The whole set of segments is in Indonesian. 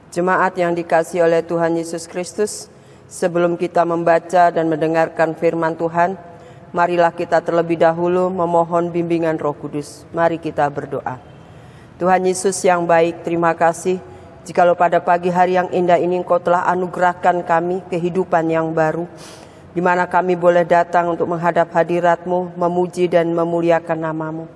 Jemaat yang dikasihi oleh Tuhan Yesus Kristus, sebelum kita membaca dan mendengarkan firman Tuhan, marilah kita terlebih dahulu memohon bimbingan Roh Kudus. Mari kita berdoa. Tuhan Yesus yang baik, terima kasih jikalau pada pagi hari yang indah ini Engkau telah anugerahkan kami kehidupan yang baru, di mana kami boleh datang untuk menghadap hadirat-Mu, memuji dan memuliakan nama-Mu.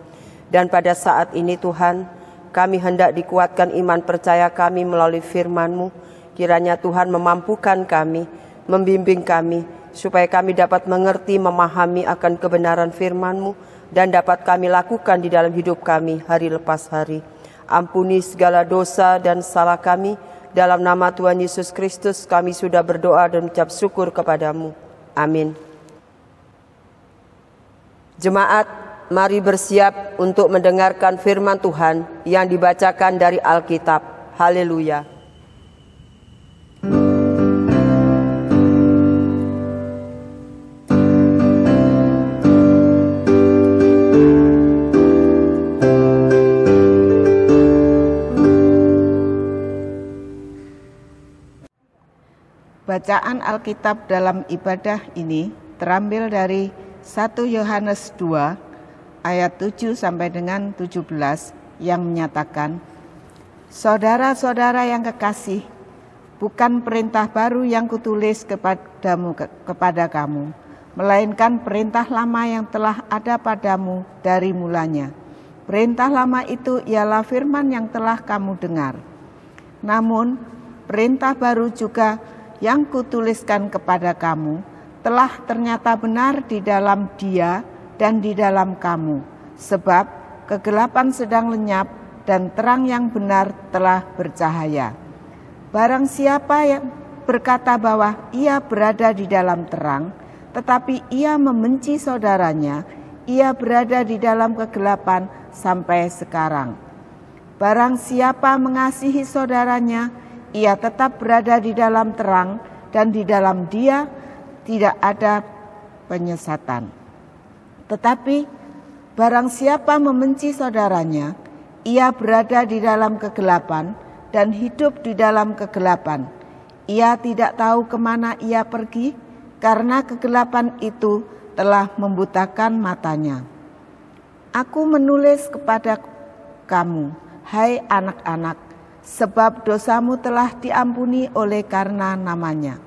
Dan pada saat ini Tuhan, kami hendak dikuatkan iman percaya kami melalui firman-Mu. Kiranya Tuhan memampukan kami, membimbing kami, supaya kami dapat mengerti, memahami akan kebenaran firman-Mu, dan dapat kami lakukan di dalam hidup kami hari lepas hari. Ampuni segala dosa dan salah kami. Dalam nama Tuhan Yesus Kristus kami sudah berdoa dan ucap syukur kepadamu. Amin. Jemaat, mari bersiap untuk mendengarkan firman Tuhan yang dibacakan dari Alkitab. Haleluya. Bacaan Alkitab dalam ibadah ini terambil dari 1 Yohanes 2 ayat 7 sampai dengan 17 yang menyatakan, "Saudara-saudara yang kekasih, bukan perintah baru yang kutulis kepada kamu, melainkan perintah lama yang telah ada padamu dari mulanya. Perintah lama itu ialah firman yang telah kamu dengar. Namun, perintah baru juga yang kutuliskan kepada kamu telah ternyata benar di dalam Dia dan di dalam kamu, sebab kegelapan sedang lenyap dan terang yang benar telah bercahaya. Barang siapa yang berkata bahwa ia berada di dalam terang, tetapi ia membenci saudaranya, ia berada di dalam kegelapan sampai sekarang. Barang siapa mengasihi saudaranya, ia tetap berada di dalam terang, dan di dalam Dia tidak ada penyesatan. Tetapi barang siapa membenci saudaranya, ia berada di dalam kegelapan dan hidup di dalam kegelapan. Ia tidak tahu kemana ia pergi, karena kegelapan itu telah membutakan matanya. Aku menulis kepada kamu, hai anak-anak, sebab dosamu telah diampuni oleh karena namanya.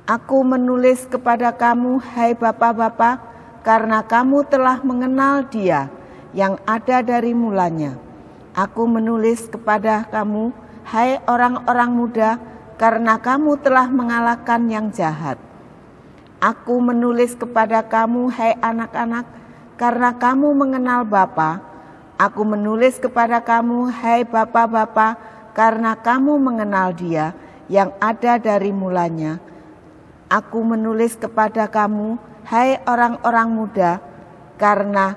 Aku menulis kepada kamu, hai bapak-bapak, karena kamu telah mengenal Dia yang ada dari mulanya. Aku menulis kepada kamu, hai orang-orang muda, karena kamu telah mengalahkan yang jahat. Aku menulis kepada kamu, hai anak-anak, karena kamu mengenal Bapa. Aku menulis kepada kamu, hai bapak-bapak, karena kamu mengenal Dia yang ada dari mulanya. Aku menulis kepada kamu, hai orang-orang muda, karena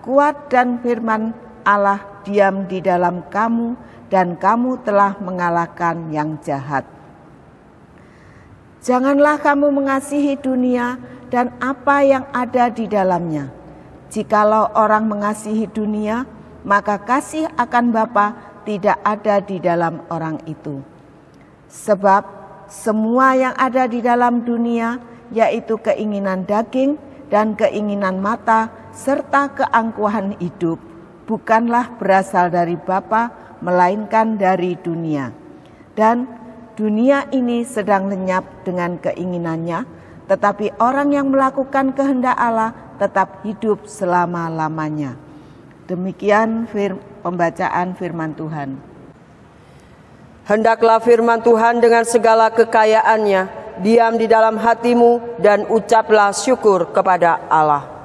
kuat dan firman Allah diam di dalam kamu, dan kamu telah mengalahkan yang jahat. Janganlah kamu mengasihi dunia dan apa yang ada di dalamnya. Jikalau orang mengasihi dunia, maka kasih akan Bapa tidak ada di dalam orang itu. Sebab semua yang ada di dalam dunia, yaitu keinginan daging dan keinginan mata, serta keangkuhan hidup, bukanlah berasal dari Bapa, melainkan dari dunia. Dan dunia ini sedang lenyap dengan keinginannya, tetapi orang yang melakukan kehendak Allah tetap hidup selama-lamanya." Demikian pembacaan firman Tuhan. Hendaklah firman Tuhan dengan segala kekayaannya diam di dalam hatimu, dan ucaplah syukur kepada Allah.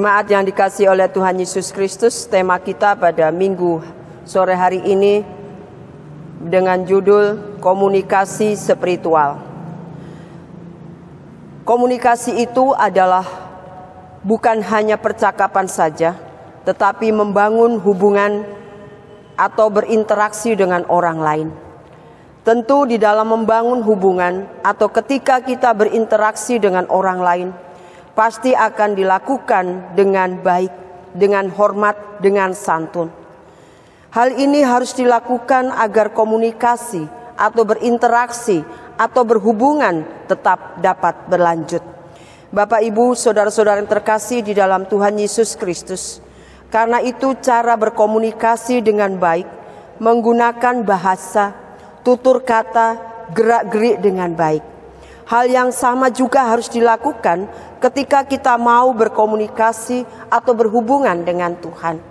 Jemaat yang dikasihi oleh Tuhan Yesus Kristus, tema kita pada minggu sore hari ini dengan judul komunikasi spiritual. Komunikasi itu adalah bukan hanya percakapan saja, tetapi membangun hubungan atau berinteraksi dengan orang lain. Tentu di dalam membangun hubungan atau ketika kita berinteraksi dengan orang lain, pasti akan dilakukan dengan baik, dengan hormat, dengan santun. Hal ini harus dilakukan agar komunikasi atau berinteraksi atau berhubungan tetap dapat berlanjut. Bapak, Ibu, saudara-saudara yang terkasih di dalam Tuhan Yesus Kristus, karena itu cara berkomunikasi dengan baik, menggunakan bahasa, tutur kata, gerak-gerik dengan baik. Hal yang sama juga harus dilakukan ketika kita mau berkomunikasi atau berhubungan dengan Tuhan.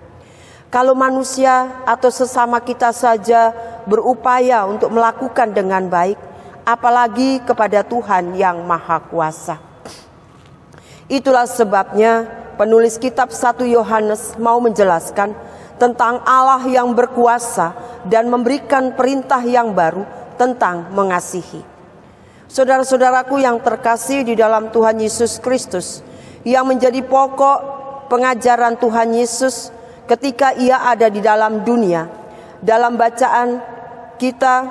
Kalau manusia atau sesama kita saja berupaya untuk melakukan dengan baik, apalagi kepada Tuhan yang Maha Kuasa. Itulah sebabnya penulis kitab 1 Yohanes mau menjelaskan tentang Allah yang berkuasa dan memberikan perintah yang baru tentang mengasihi. Saudara-saudaraku yang terkasih di dalam Tuhan Yesus Kristus, yang menjadi pokok pengajaran Tuhan Yesus ketika ia ada di dalam dunia. Dalam bacaan kita,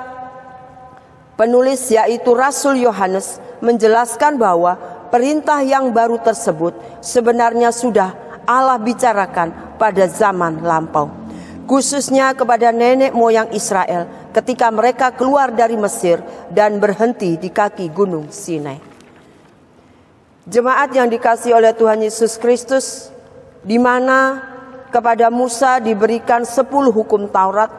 penulis yaitu Rasul Yohanes menjelaskan bahwa perintah yang baru tersebut sebenarnya sudah Allah bicarakan pada zaman lampau, khususnya kepada nenek moyang Israel ketika mereka keluar dari Mesir dan berhenti di kaki gunung Sinai. Jemaat yang dikasihi oleh Tuhan Yesus Kristus, di mana kepada Musa diberikan 10 hukum Taurat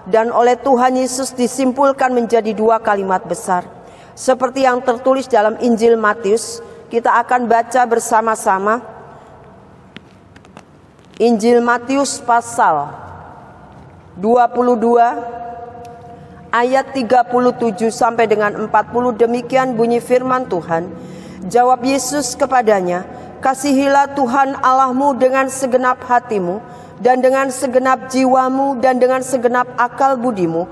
dan oleh Tuhan Yesus disimpulkan menjadi 2 kalimat besar. Seperti yang tertulis dalam Injil Matius, kita akan baca bersama-sama Injil Matius pasal 22 ayat 37 sampai dengan 40. Demikian bunyi firman Tuhan. Jawab Yesus kepadanya, kasihilah Tuhan Allahmu dengan segenap hatimu dan dengan segenap jiwamu dan dengan segenap akal budimu.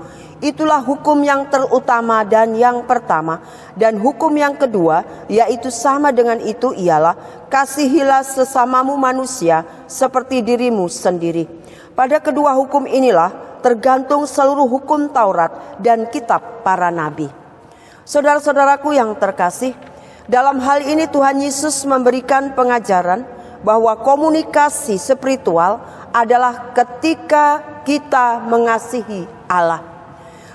Itulah hukum yang terutama dan yang pertama. Dan hukum yang kedua, yaitu sama dengan itu, ialah kasihilah sesamamu manusia seperti dirimu sendiri. Pada kedua hukum inilah tergantung seluruh hukum Taurat dan kitab para nabi. Saudara-saudaraku yang terkasih, dalam hal ini Tuhan Yesus memberikan pengajaran bahwa komunikasi spiritual adalah ketika kita mengasihi Allah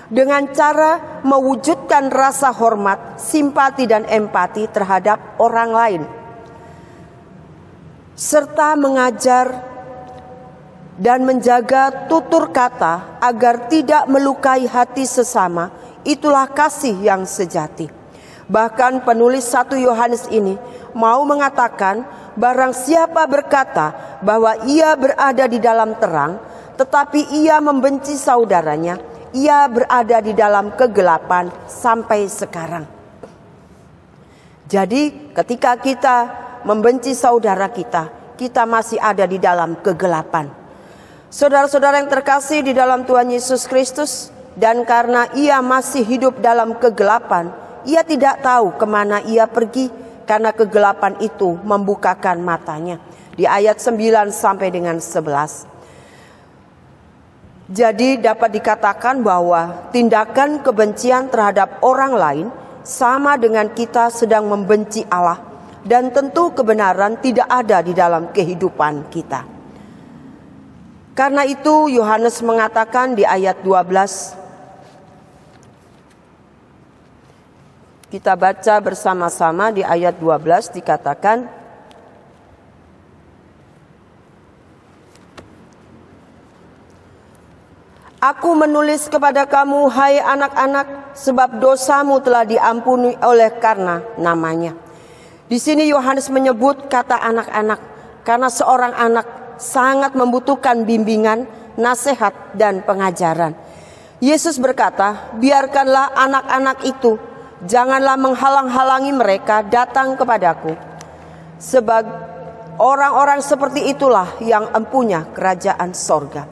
dengan cara mewujudkan rasa hormat, simpati dan empati terhadap orang lain, serta mengajar dan menjaga tutur kata agar tidak melukai hati sesama. Itulah kasih yang sejati. Bahkan penulis 1 Yohanes ini mau mengatakan, barang siapa berkata bahwa ia berada di dalam terang, tetapi ia membenci saudaranya, ia berada di dalam kegelapan sampai sekarang. Jadi ketika kita membenci saudara kita, kita masih ada di dalam kegelapan. Saudara-saudara yang terkasih di dalam Tuhan Yesus Kristus, dan karena ia masih hidup dalam kegelapan, ia tidak tahu kemana ia pergi, karena kegelapan itu membukakan matanya. Di ayat 9 sampai dengan 11. Jadi dapat dikatakan bahwa tindakan kebencian terhadap orang lain sama dengan kita sedang membenci Allah, dan tentu kebenaran tidak ada di dalam kehidupan kita. Karena itu Yohanes mengatakan di ayat 12, kita baca bersama-sama di ayat 12 dikatakan, Aku menulis kepada kamu, hai anak-anak, sebab dosamu telah diampuni oleh karena namanya. Di sini Yohanes menyebut kata anak-anak, karena seorang anak sangat membutuhkan bimbingan, nasihat, dan pengajaran. Yesus berkata, biarkanlah anak-anak itu, janganlah menghalang-halangi mereka datang kepadaku. Sebab Orang-orang seperti itulah yang empunya kerajaan sorga.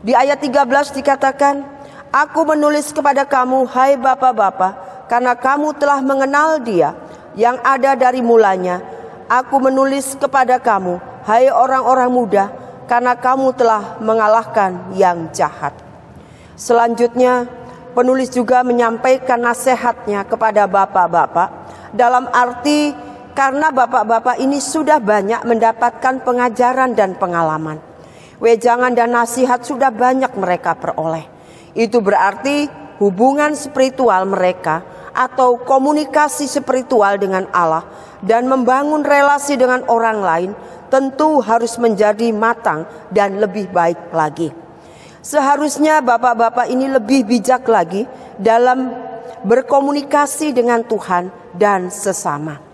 Di ayat 13 dikatakan, aku menulis kepada kamu, hai bapak-bapak, karena kamu telah mengenal Dia yang ada dari mulanya. Aku menulis kepada kamu, hai orang-orang muda, karena kamu telah mengalahkan yang jahat. Selanjutnya, penulis juga menyampaikan nasihatnya kepada bapak-bapak, dalam arti karena bapak-bapak ini sudah banyak mendapatkan pengajaran dan pengalaman. Wejangan dan nasihat sudah banyak mereka peroleh. Itu berarti hubungan spiritual mereka atau komunikasi spiritual dengan Allah dan membangun relasi dengan orang lain tentu harus menjadi matang dan lebih baik lagi. Seharusnya bapak-bapak ini lebih bijak lagi dalam berkomunikasi dengan Tuhan dan sesama.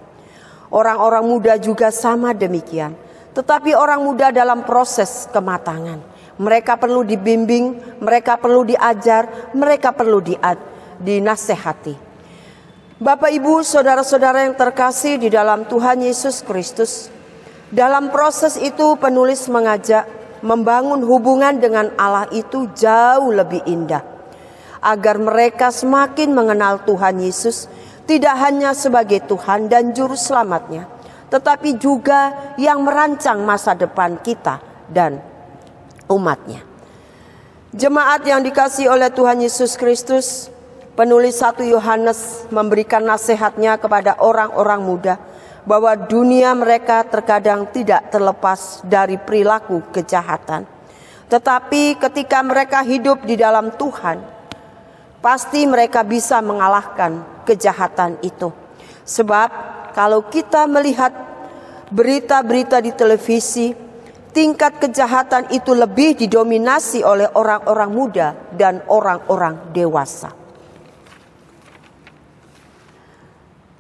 Orang-orang muda juga sama demikian. Tetapi orang muda dalam proses kematangan. Mereka perlu dibimbing, mereka perlu diajar, mereka perlu dinasehati. Bapak, Ibu, saudara-saudara yang terkasih di dalam Tuhan Yesus Kristus, dalam proses itu penulis mengajak membangun hubungan dengan Allah itu jauh lebih indah. Agar mereka semakin mengenal Tuhan Yesus, tidak hanya sebagai Tuhan dan Juru Selamatnya, tetapi juga yang merancang masa depan kita dan umatnya. Jemaat yang dikasihi oleh Tuhan Yesus Kristus, penulis 1 Yohanes memberikan nasihatnya kepada orang-orang muda bahwa dunia mereka terkadang tidak terlepas dari perilaku kejahatan. Tetapi ketika mereka hidup di dalam Tuhan, pasti mereka bisa mengalahkan kejahatan itu. Sebab kalau kita melihat berita-berita di televisi, tingkat kejahatan itu lebih didominasi oleh orang-orang muda dan orang-orang dewasa.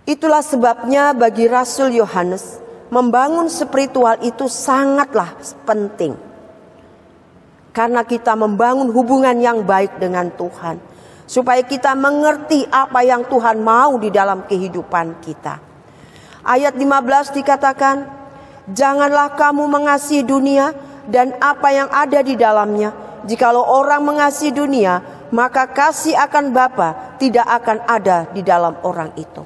Itulah sebabnya bagi Rasul Yohanes, membangun spiritual itu sangatlah penting. Karena kita membangun hubungan yang baik dengan Tuhan. Supaya kita mengerti apa yang Tuhan mau di dalam kehidupan kita. Ayat 15 dikatakan, janganlah kamu mengasihi dunia dan apa yang ada di dalamnya. Jikalau orang mengasihi dunia, maka kasih akan Bapa tidak akan ada di dalam orang itu.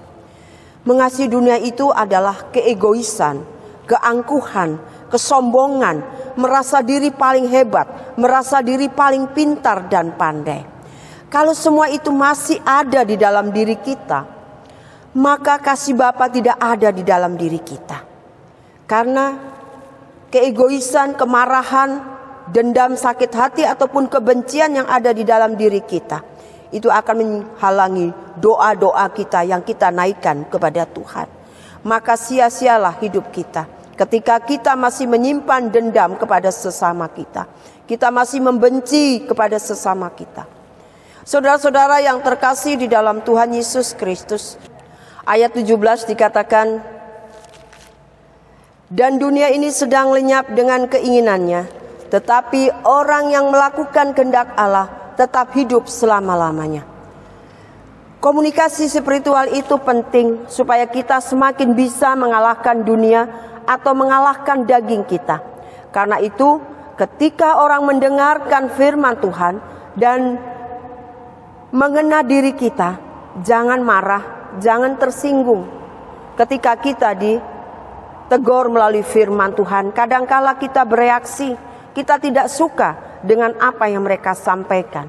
Mengasihi dunia itu adalah keegoisan, keangkuhan, kesombongan, merasa diri paling hebat, merasa diri paling pintar dan pandai. Kalau semua itu masih ada di dalam diri kita, maka kasih Bapa tidak ada di dalam diri kita. Karena keegoisan, kemarahan, dendam, sakit hati ataupun kebencian yang ada di dalam diri kita, itu akan menghalangi doa-doa kita yang kita naikkan kepada Tuhan. Maka sia-sialah hidup kita ketika kita masih menyimpan dendam kepada sesama kita. Kita masih membenci kepada sesama kita. Saudara-saudara yang terkasih di dalam Tuhan Yesus Kristus, ayat 17 dikatakan, dan dunia ini sedang lenyap dengan keinginannya, tetapi orang yang melakukan kehendak Allah tetap hidup selama-lamanya. Komunikasi spiritual itu penting supaya kita semakin bisa mengalahkan dunia atau mengalahkan daging kita. Karena itu, ketika orang mendengarkan firman Tuhan dan mengena diri kita, jangan marah, jangan tersinggung. Ketika kita ditegur melalui firman Tuhan, kadangkala kita bereaksi, kita tidak suka dengan apa yang mereka sampaikan.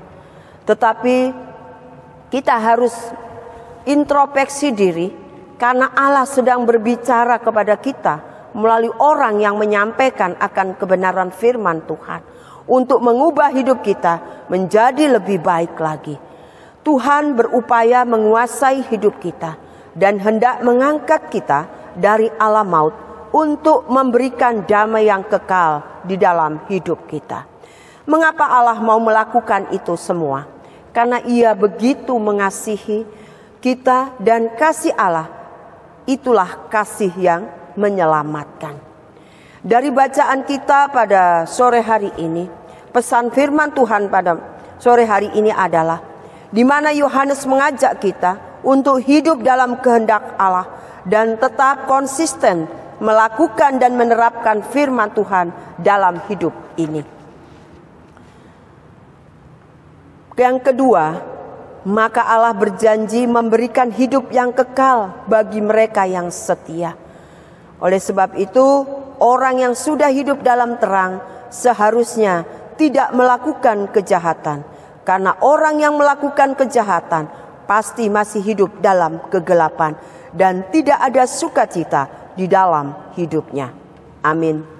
Tetapi kita harus introspeksi diri, karena Allah sedang berbicara kepada kita melalui orang yang menyampaikan akan kebenaran firman Tuhan, untuk mengubah hidup kita menjadi lebih baik lagi. Tuhan berupaya menguasai hidup kita dan hendak mengangkat kita dari alam maut untuk memberikan damai yang kekal di dalam hidup kita. Mengapa Allah mau melakukan itu semua? Karena Ia begitu mengasihi kita, dan kasih Allah itulah kasih yang menyelamatkan. Dari bacaan kita pada sore hari ini, pesan firman Tuhan pada sore hari ini adalah di mana Yohanes mengajak kita untuk hidup dalam kehendak Allah dan tetap konsisten melakukan dan menerapkan firman Tuhan dalam hidup ini. Yang kedua, maka Allah berjanji memberikan hidup yang kekal bagi mereka yang setia. Oleh sebab itu, orang yang sudah hidup dalam terang seharusnya tidak melakukan kejahatan, karena orang yang melakukan kejahatan pasti masih hidup dalam kegelapan dan tidak ada sukacita di dalam hidupnya. Amin.